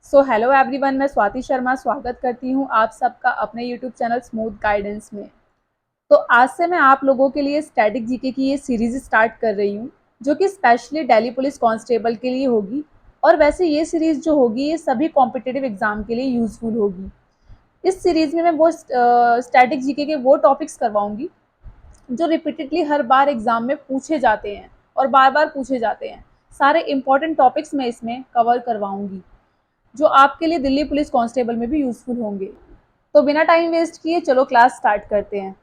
So hello everyone, मैं स्वाति शर्मा स्वागत करती हूँ आप सबका अपने यूट्यूब चैनल स्मूथ गाइडेंस में। तो आज से मैं आप लोगों के लिए स्टैटिक जीके की ये सीरीज स्टार्ट कर रही हूँ, जो कि स्पेशली दिल्ली पुलिस कांस्टेबल के लिए होगी। और वैसे ये सीरीज जो होगी ये सभी कॉम्पिटिटिव एग्जाम के लिए यूजफुल होगी। इस सीरीज में मैं वो स्टैटिक जीके के वो टॉपिक्स करवाऊंगी जो रिपीटेडली हर बार एग्जाम में पूछे जाते हैं और बार बार पूछे जाते हैं। सारे इंपॉर्टेंट टॉपिक्स मैं इसमें कवर करवाऊंगी जो आपके लिए दिल्ली पुलिस कांस्टेबल में भी यूजफुल होंगे। तो बिना टाइम वेस्ट किए चलो क्लास स्टार्ट करते हैं।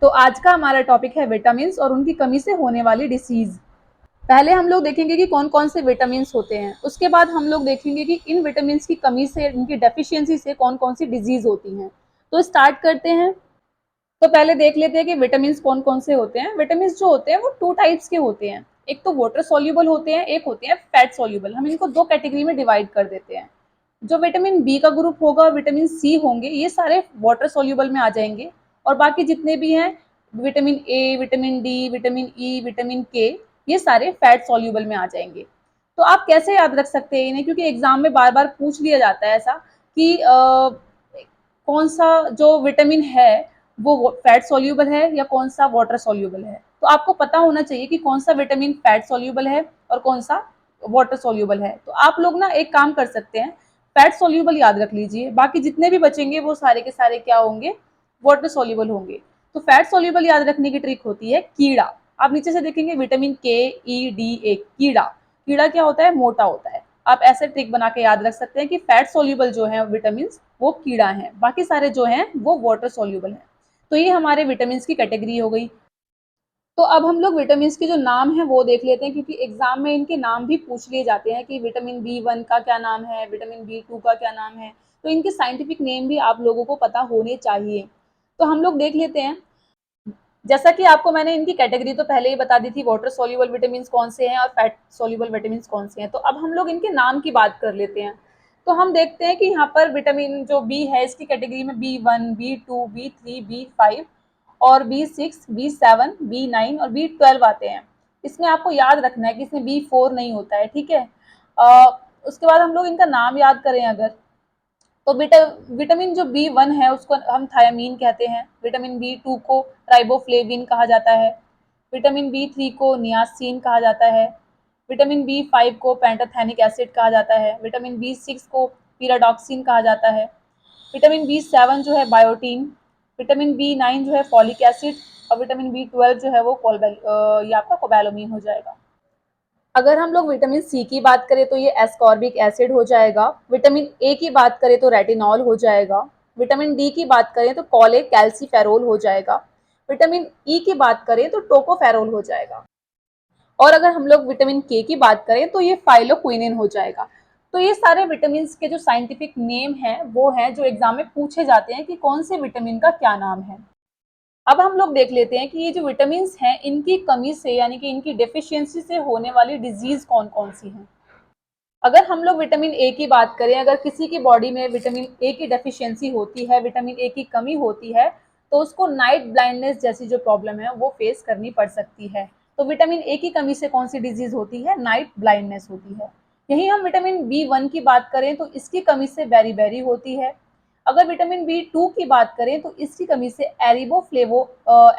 तो आज का हमारा टॉपिक है विटामिन्स और उनकी कमी से होने वाली डिसीज। पहले हम लोग देखेंगे कि कौन कौन से विटामिन होते हैं, उसके बाद हम लोग देखेंगे कि इन विटामिन की कमी से, इनकी डेफिशिएंसी से कौन कौन सी डिजीज होती हैं। तो स्टार्ट करते हैं। तो पहले देख लेते हैं कि विटामिन कौन कौन से होते हैं। विटामिन जो होते हैं वो टू टाइप्स के होते हैं। एक तो वाटर सोल्यूबल होते हैं, एक होते हैं फैट सोल्यूबल। हम इनको दो कैटेगरी में डिवाइड कर देते हैं। जो विटामिन बी का ग्रुप होगा, विटामिन सी होंगे, ये सारे वाटर सोल्यूबल में आ जाएंगे। और बाकी जितने भी हैं, vitamin A, vitamin D, vitamin E, vitamin के, ये सारे फैट सोल्यूबल में आ जाएंगे। तो आप कैसे याद रख सकते हैं इन्हें, क्योंकि एग्जाम में बार बार पूछ लिया जाता है ऐसा कि कौन सा जो विटामिन है वो फैट सोल्यूबल है या कौन सा वाटर सोल्यूबल है। तो आपको पता होना चाहिए कि कौन सा विटामिन फैट सोल्यूबल है और कौन सा वाटर सोल्यूबल है। तो आप लोग ना एक काम कर सकते हैं, फैट सोल्यूबल याद रख लीजिए, बाकी जितने भी बचेंगे वो सारे के सारे क्या होंगे, वाटर सोल्यूबल होंगे। तो फैट सोल्यूबल याद रखने की ट्रिक होती है कीड़ा। आप नीचे से देखेंगे विटामिन के, ई, डी, ए, कीड़ा। कीड़ा क्या होता है, मोटा होता है। आप ऐसे ट्रिक बना के याद रख सकते हैं कि फैट सोल्यूबल जो है विटामिन वो कीड़ा है, बाकी सारे जो हैं वो वाटर सोल्यूबल है। तो ये हमारे विटामिन की कैटेगरी हो गई। तो अब हम लोग विटामिन के जो नाम है वो देख लेते हैं, क्योंकि एग्जाम में इनके नाम भी पूछ लिए जाते हैं कि विटामिन बी 1 का क्या नाम है, विटामिन बी 2 का क्या नाम है। तो इनके साइंटिफिक नेम भी आप लोगों को पता होने चाहिए। तो हम लोग देख लेते हैं। जैसा कि आपको मैंने इनकी कैटेगरी तो पहले ही बता दी थी, वाटर सोल्यूबल विटामिन कौन से हैं और फैट सोल्यूबल विटामिन कौन से हैं। तो अब हम लोग इनके नाम की बात कर लेते हैं। तो हम देखते हैं कि यहाँ पर विटामिन जो बी है इसकी कैटेगरी में बी 1, बी 2, बी 3, बी 5 और बी 6, बी 7, बी 9 और बी 12 आते हैं। इसमें आपको याद रखना है कि इसमें बी 4 नहीं होता है, ठीक है। उसके बाद हम लोग इनका नाम याद करें अगर, तो विटामिन जो बी 1 है उसको हम थायामीन कहते हैं। विटामिन बी 2 को राइबोफ्लेविन कहा जाता है। विटामिन बी 3 को नियासिन कहा जाता है। विटामिन बी 5 को पेंटाथेनिक एसिड कहा जाता है। विटामिन बी 6 को पीराडॉक्सिन कहा जाता है। विटामिन बी 7 जो है बायोटीन। विटामिन बी 9 जो है फॉलिक एसिड। और विटामिन बी 12 जो है वो ये आपका कोबैलोमिन हो जाएगा। अगर हम लोग विटामिन सी की बात करें तो ये एस्कॉर्बिक एसिड हो जाएगा। विटामिन ए की बात करें तो रेटिनॉल हो जाएगा। विटामिन डी की बात करें तो कॉले कैल्सीफेरोल हो जाएगा। विटामिन ई की बात करें तो टोकोफेरोल हो जाएगा। और अगर हम लोग विटामिन के की बात करें तो ये फाइलोक्विनिन हो जाएगा। तो ये सारे विटामिन के जो साइंटिफिक नेम है वो है जो एग्जाम में पूछे जाते हैं कि कौन से विटामिन का क्या नाम है। अब हम लोग देख लेते हैं कि ये जो विटामिन हैं इनकी कमी से, यानी कि इनकी डेफिशिएंसी से होने वाली डिजीज कौन कौन सी हैं। अगर हम लोग विटामिन ए की बात करें, अगर किसी की बॉडी में विटामिन ए की डेफिशिएंसी होती है, विटामिन ए की कमी होती है, तो उसको नाइट ब्लाइंडनेस जैसी जो प्रॉब्लम है वो फेस करनी पड़ सकती है। तो विटामिन ए की कमी से कौन सी डिजीज होती है, नाइट ब्लाइंडनेस होती है। यही हम विटामिन बी 1 की बात करें तो इसकी कमी से बेरी होती है। अगर विटामिन बी 2 की बात करें तो इसकी कमी से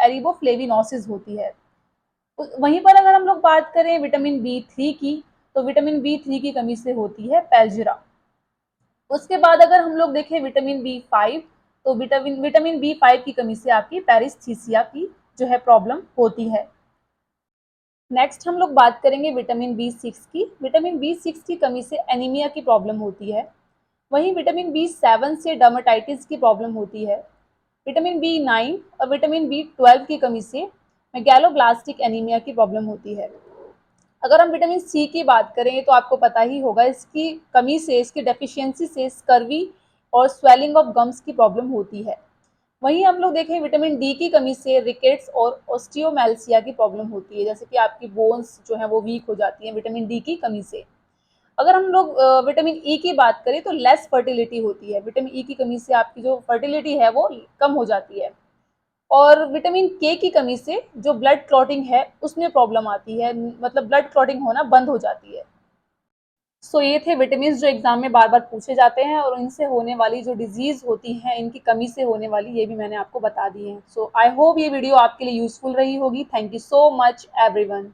एरिबोफ्लेविनोसिस होती है। वहीं पर अगर हम लोग बात करें विटामिन बी 3 की, तो विटामिन बी 3 की कमी से होती है पैल्जिरा। उसके बाद अगर हम लोग देखें विटामिन बी 5, तो विटामिन बी 5 की कमी से आपकी पेरिस्थीसिया की जो है प्रॉब्लम होती है। नेक्स्ट हम लोग बात करेंगे विटामिन बी 6 की। विटामिन बी 6 की कमी से एनीमिया की प्रॉब्लम होती है। वहीं विटामिन बी 7 से डर्मेटाइटिस की प्रॉब्लम होती है। विटामिन बी 9 और विटामिन बी 12 की कमी से मेगैलोब्लास्टिक एनीमिया की प्रॉब्लम होती है। अगर हम विटामिन सी की बात करें तो आपको पता ही होगा, इसकी कमी से, इसकी डेफिशिएंसी से स्कर्वी और स्वेलिंग ऑफ गम्स की प्रॉब्लम होती है। वहीं हम लोग देखें विटामिन डी की कमी से रिकेट्स और ऑस्टियोमेल्सिया की प्रॉब्लम होती है, जैसे कि आपकी बोन्स जो है वो वीक हो जाती हैं विटामिन डी की कमी से। अगर हम लोग विटामिन ई की बात करें तो लेस फर्टिलिटी होती है। विटामिन ई की कमी से आपकी जो फर्टिलिटी है वो कम हो जाती है। और विटामिन के की कमी से जो ब्लड क्लॉटिंग है उसमें प्रॉब्लम आती है, मतलब ब्लड क्लॉटिंग होना बंद हो जाती है। सो ये थे विटामिन्स जो एग्जाम में बार बार पूछे जाते हैं, और इनसे होने वाली जो डिजीज होती है, इनकी कमी से होने वाली, ये भी मैंने आपको बता दी है। सो आई होप ये वीडियो आपके लिए यूजफुल रही होगी। Thank you so much everyone.